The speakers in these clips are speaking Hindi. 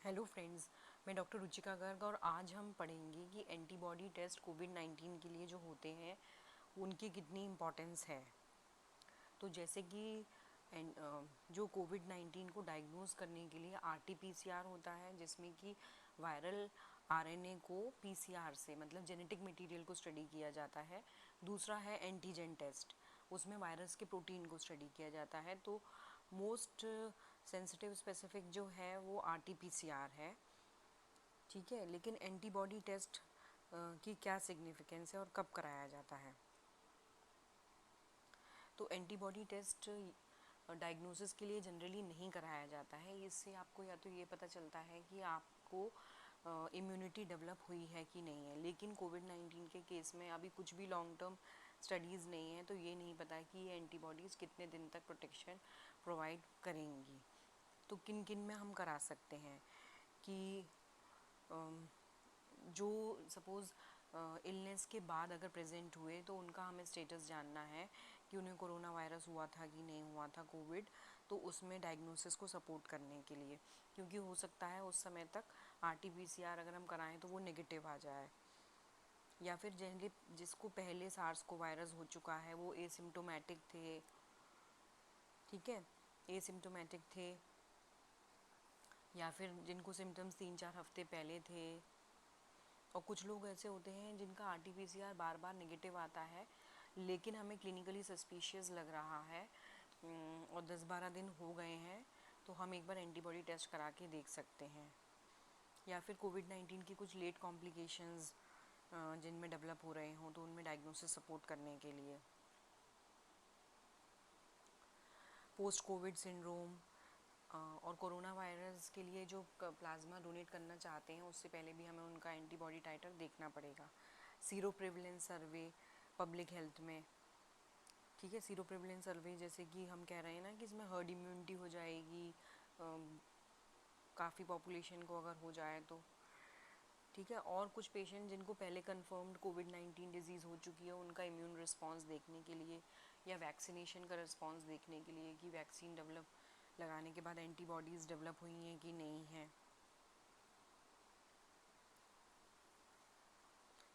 हेलो फ्रेंड्स, मैं डॉक्टर रुचिका गर्ग और आज हम पढ़ेंगे कि एंटीबॉडी टेस्ट कोविड-19 के लिए जो होते हैं उनकी कितनी इम्पोर्टेंस है। तो जैसे कि जो कोविड-19 को डायग्नोज करने के लिए आरटी-पीसीआर होता है, जिसमें कि वायरल आरएनए को पीसीआर से मतलब जेनेटिक मटेरियल को स्टडी किया जाता है। दूसरा है एंटीजन टेस्ट, उसमें वायरस के प्रोटीन को स्टडी किया जाता है। तो मोस्ट सेंसिटिव स्पेसिफिक जो है वो आरटी-पीसीआर है, ठीक है। लेकिन एंटीबॉडी टेस्ट की क्या सिग्निफिकेंस है और कब कराया जाता है? तो एंटीबॉडी टेस्ट डायग्नोसिस के लिए जनरली नहीं कराया जाता है। इससे आपको या तो ये पता चलता है कि आपको इम्यूनिटी डेवलप हुई है कि नहीं है। लेकिन कोविड-19 के केस में अभी कुछ भी लॉन्ग टर्म स्टडीज़ नहीं है, तो ये नहीं पता कि ये एंटीबॉडीज़ कितने दिन तक प्रोटेक्शन प्रोवाइड करेंगी। तो किन किन में हम करा सकते हैं कि जो सपोज़ इलनेस के बाद अगर प्रेजेंट हुए तो उनका हमें स्टेटस जानना है कि उन्हें कोरोना वायरस हुआ था कि नहीं हुआ था कोविड, तो उसमें डायग्नोसिस को सपोर्ट करने के लिए, क्योंकि हो सकता है उस समय तक आरटी-पीसीआर अगर हम कराएं तो वो नेगेटिव आ जाए, या फिर जिसको पहले सार्स को वायरस हो चुका है वो एसिम्टोमेटिक थे, ठीक है, एसिम्टोमेटिक थे, या फिर जिनको सिम्टम्स 3-4 हफ्ते पहले थे। और कुछ लोग ऐसे होते हैं जिनका आरटी-पीसीआर बार बार नेगेटिव आता है, लेकिन हमें क्लिनिकली सस्पिशियस लग रहा है और 10-12 दिन हो गए हैं, तो हम एक बार एंटीबॉडी टेस्ट करा के देख सकते हैं। या फिर कोविड-19 की कुछ लेट कॉम्प्लिकेशंस जिनमें डेवलप हो रहे हों, तो उनमें डायग्नोसिस सपोर्ट करने के लिए पोस्ट कोविड सिंड्रोम और कोरोना वायरस के लिए जो प्लाज्मा डोनेट करना चाहते हैं उससे पहले भी हमें उनका एंटीबॉडी टाइटर देखना पड़ेगा। सीरो प्रेवलेंस सर्वे पब्लिक हेल्थ में, ठीक है, सीरो प्रेवलेंस सर्वे जैसे कि हम कह रहे हैं ना कि इसमें हर्ड इम्यूनिटी हो जाएगी काफ़ी पॉपुलेशन को अगर हो जाए तो, ठीक है। और कुछ पेशेंट जिनको पहले कंफर्म्ड कोविड-19 डिजीज़ हो चुकी है उनका इम्यून रिस्पांस देखने के लिए, या वैक्सीनेशन का रिस्पांस देखने के लिए कि वैक्सीन लगाने के बाद एंटीबॉडीज़ डेवलप हुई हैं कि नहीं हैं।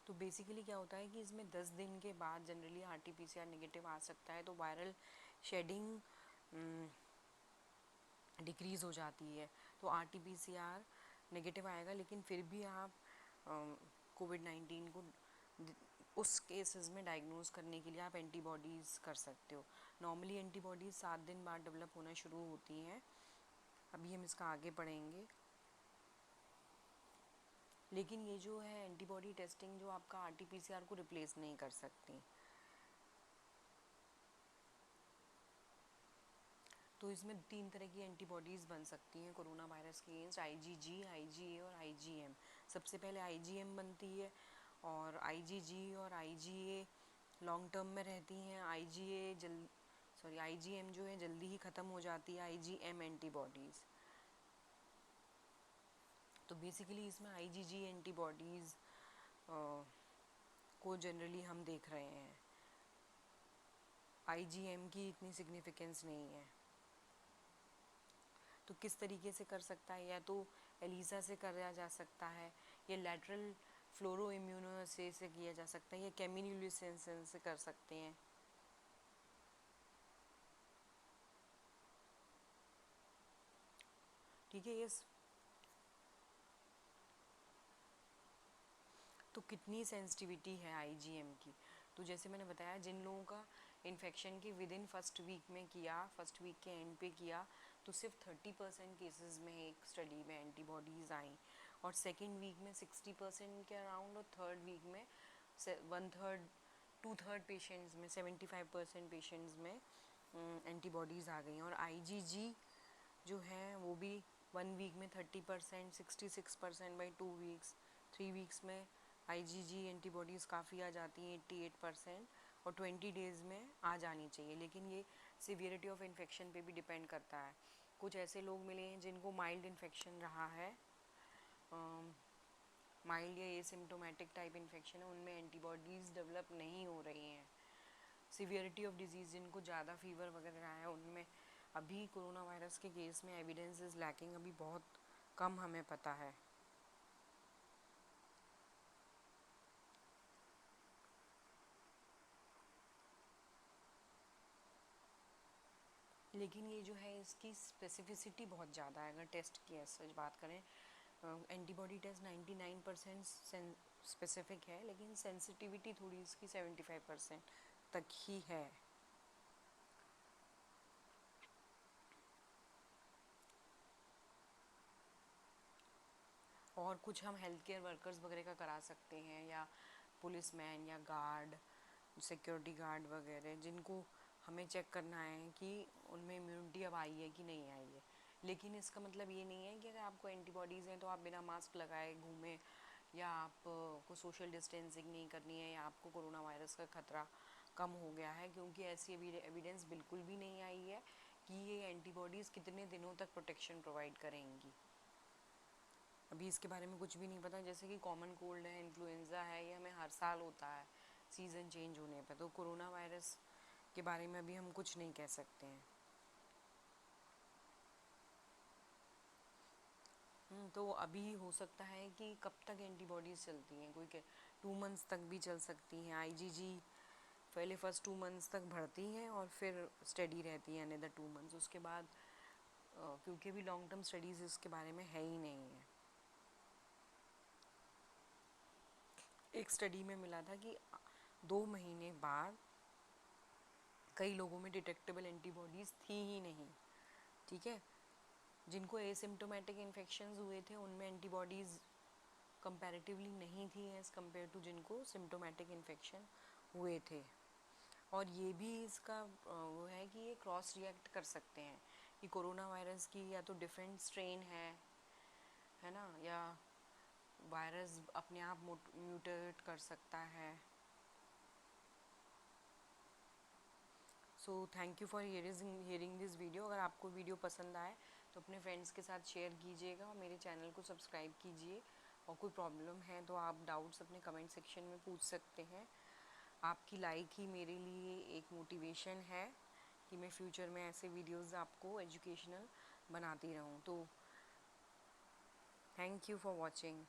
तो बेसिकली क्या होता है कि इसमें 10 दिन के बाद जनरली आरटी-पीसीआर नेगेटिव आ सकता है, तो वायरल शेडिंग डिक्रीज़ हो जाती है, तो आरटी-पीसीआर नेगेटिव आएगा, लेकिन फिर भी आप कोविड-19 को उस केसेस में डायग्नोज करने के लिए आप एंटीबॉडीज़ कर सकते हो। नॉर्मली एंटीबॉडीज़ 7 दिन बाद डेवलप होना शुरू होती हैं, अभी हम इसका आगे पढ़ेंगे। लेकिन ये जो है एंटीबॉडी टेस्टिंग जो आपका आरटी-पीसीआर को रिप्लेस नहीं कर सकती। तो इसमें 3 तरह की एंटीबॉडीज़ बन सकती हैं कोरोना वायरस के अगेंस्ट, आईजीजी, आईजीए और आईजीएम। सबसे पहले आईजीएम बनती है, और आईजीजी और आईजीए लॉन्ग टर्म में रहती हैं। आईजीएम जो है जल्दी ही ख़त्म हो जाती है, आईजीएम एंटीबॉडीज़। तो बेसिकली इसमें आईजीजी एंटीबॉडीज़ को जनरली हम देख रहे हैं, आईजीएम की इतनी सिग्निफिकेंस नहीं है। तो किस तरीके से कर सकता है, या तो एलिसा से करा जा सकता है, या लैटरल फ्लोरो इम्यूनोअसे से किया जा सकता है, या केमिन्यूलिसेंसन से कर सकते हैं, ठीक है। ये तो कितनी सेंसिटिविटी है आईजीएम की, तो जैसे मैंने बताया जिन लोगों का इन्फेक्शन के विद इन फर्स्ट वीक में किया, फर्स्ट वीक के एंड पे किया, तो सिर्फ 30% केसेस में एक स्टडी में एंटीबॉडीज़ आई, और सेकेंड वीक में 60% के अराउंड, और थर्ड वीक में 1/3 2/3 पेशेंट्स में 75% पेशेंट्स में एंटीबॉडीज़ आ गई। और आईजीजी जो है वो भी 1 वीक में 30%, 66% बाई 2 वीक्स, 3 वीक्स में आईजीजी एंटीबॉडीज़ काफ़ी आ जाती हैं 88%, और 20 डेज़ में आ जानी चाहिए। लेकिन ये सिवियरिटी ऑफ इन्फेक्शन पे भी डिपेंड करता है। कुछ ऐसे लोग मिले हैं जिनको माइल्ड इन्फेक्शन रहा है, माइल्ड या एसिम्टोमेटिक टाइप इन्फेक्शन है, उनमें एंटीबॉडीज़ डेवलप नहीं हो रही हैं। सिवियरिटी ऑफ डिजीज़ जिनको ज़्यादा फीवर वगैरह है उनमें अभी कोरोना वायरस के केस में एविडेंस इज़ लैकिंग, अभी बहुत कम हमें पता है। लेकिन ये जो है इसकी स्पेसिफिसिटी बहुत ज़्यादा है। अगर टेस्ट की ऐसे बात करें, एंटीबॉडी टेस्ट 99% स्पेसिफिक है, लेकिन सेंसिटिविटी थोड़ी इसकी 75% तक ही है। और कुछ हम हेल्थ केयर वर्कर्स वगैरह का करा सकते हैं, या पुलिसमैन या गार्ड, सिक्योरिटी गार्ड वगैरह, जिनको हमें चेक करना है कि उनमें इम्यूनिटी अब आई है कि नहीं आई है। लेकिन इसका मतलब ये नहीं है कि अगर आपको एंटीबॉडीज़ हैं तो आप बिना मास्क लगाए घूमें, या आपको सोशल डिस्टेंसिंग नहीं करनी है, या आपको कोरोना वायरस का ख़तरा कम हो गया है, क्योंकि ऐसी एविडेंस बिल्कुल भी नहीं आई है कि ये एंटीबॉडीज़ कितने दिनों तक प्रोटेक्शन प्रोवाइड करेंगी। अभी इसके बारे में कुछ भी नहीं पता। जैसे कि कॉमन कोल्ड है, इन्फ्लुएंज़ा है, ये हमें हर साल होता है सीज़न चेंज होने पर। तो कोरोना वायरस के बारे में अभी हम कुछ नहीं कह सकते हैं। तो अभी हो सकता है कि कब तक एंटीबॉडीज़ चलती हैं, कोई 2 मंथ्स तक भी चल सकती हैं। आईजीजी पहले फर्स्ट 2 मंथ्स तक बढ़ती हैं और फिर स्टडी रहती है अनदर 2 मंथ्स। उसके बाद क्योंकि भी लॉन्ग टर्म स्टडीज़ इसके बारे में है ही नहीं है। एक स्टडी में मिला था कि 2 महीने बाद कई लोगों में डिटेक्टेबल एंटीबॉडीज़ थी ही नहीं। ठीक है, जिनको एसिम्टोमेटिक इन्फेक्शंस हुए थे उनमें एंटीबॉडीज़ कंपैरेटिवली नहीं थी एज़ कम्पेयर टू जिनको सिम्टोमेटिक इन्फेक्शन हुए थे। और ये भी इसका वो है कि ये क्रॉस रिएक्ट कर सकते हैं कि कोरोना वायरस की या तो डिफरेंट स्ट्रेन है ना, या वायरस अपने आप म्यूटेट कर सकता है। So thank you for hearing this video. अगर आपको वीडियो पसंद आए तो अपने फ्रेंड्स के साथ शेयर कीजिएगा और मेरे चैनल को सब्सक्राइब कीजिए। और कोई प्रॉब्लम है तो आप डाउट्स अपने कमेंट सेक्शन में पूछ सकते हैं। आपकी लाइक ही मेरे लिए एक मोटिवेशन है कि मैं फ्यूचर में ऐसे वीडियोस आपको एजुकेशनल बनाती रहूं। तो थैंक यू फॉर वॉचिंग।